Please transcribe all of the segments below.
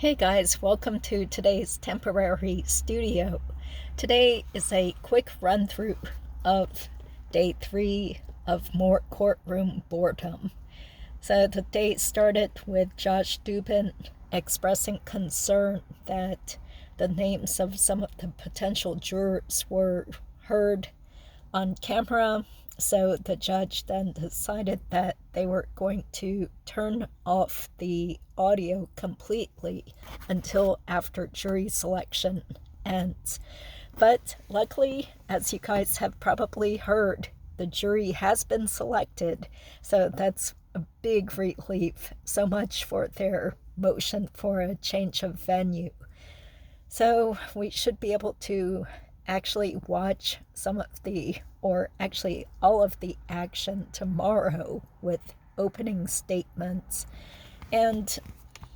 Hey guys, welcome to today's temporary studio. Today is a quick run through of day 3 of more courtroom boredom. So the day started with Josh Dubin expressing concern that the names of some of the potential jurors were heard on camera. So the judge then decided that they were going to turn off the audio completely until after jury selection ends. But luckily, as you guys have probably heard, the jury has been selected, so that's a big relief. So much for their motion for a change of venue. So we should be able to actually watch some of the, or actually all of the action tomorrow with opening statements. And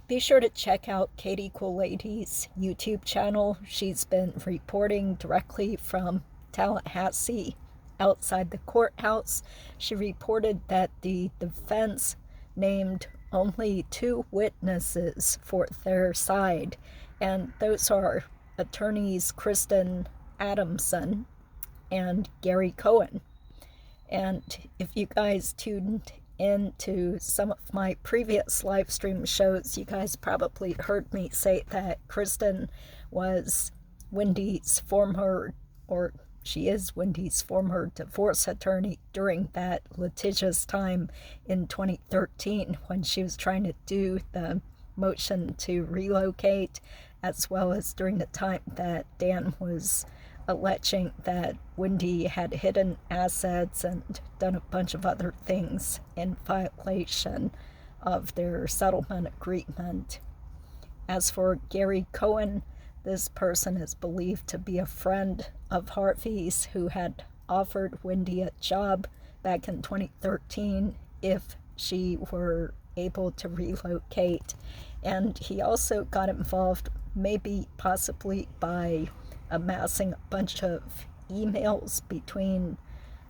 be sure to check out Katie Cool Lady's YouTube channel. She's been reporting directly from Tallahassee outside the courthouse. She reported that the defense named only 2 witnesses for their side, and those are attorneys Kristen Adelson and Gary Cohen. And if you guys tuned into some of my previous live stream shows, you guys probably heard me say that Kristen was Wendy's former, or she is Wendy's former divorce attorney during that litigious time in 2013 when she was trying to do the motion to relocate, as well as during the time that Dan was alleging that Wendy had hidden assets and done a bunch of other things in violation of their settlement agreement. As for Gary Cohen, this person is believed to be a friend of Harvey's who had offered Wendy a job back in 2013 if she were able to relocate. And he also got involved, maybe possibly by amassing a bunch of emails between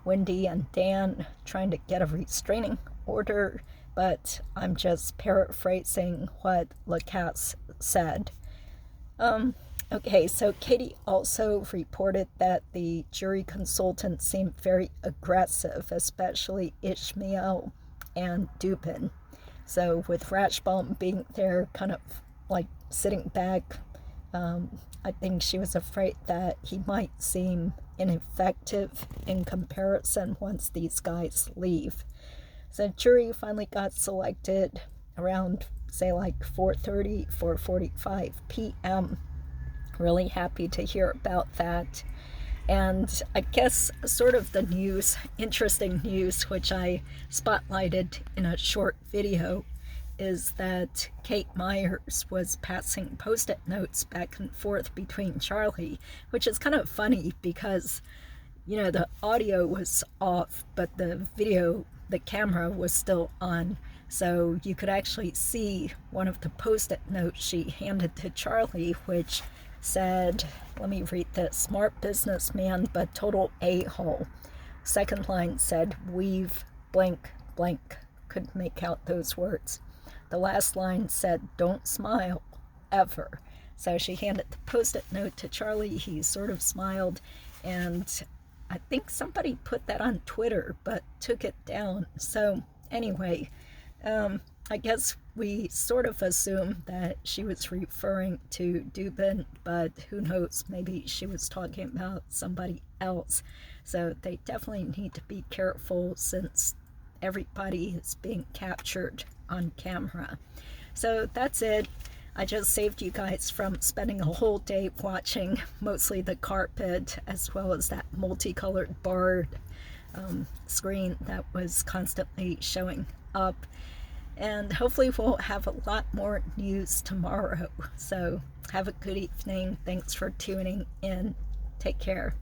Wendy and Dan trying to get a restraining order, but I'm just paraphrasing what Lacasse said. Okay, so Katie also reported that the jury consultants seemed very aggressive, especially Ishmael and Dupin. So with Ratchbaum being there, kind of like sitting back, I think she was afraid that he might seem ineffective in comparison once these guys leave. So jury finally got selected around, say, like 4:30, 4:45 p.m. Really happy to hear about that. And I guess sort of the news, interesting news, which I spotlighted in a short video, is that Kate Myers was passing Postit Notes back and forth between Charlie, which is kind of funny because, you know, the audio was off, but the video, the camera was still on. So you could actually see one of the Postit notes she handed to Charlie, which said, let me read this, smart businessman, but total a-hole. Second line said, weave, blank, blank. Couldn't make out those words. The last line said, don't smile, ever. So she handed the Post-it note to Charlie. He sort of smiled, and I think somebody put that on Twitter, but took it down. So anyway, I guess we sort of assumed that she was referring to Dubin, but who knows, maybe she was talking about somebody else. So they definitely need to be careful since everybody is being captured on camera. So that's it. I just saved you guys from spending a whole day watching mostly the carpet as well as that multicolored barred screen that was constantly showing up. And hopefully we'll have a lot more news tomorrow. So have a good evening. Thanks for tuning in. Take care.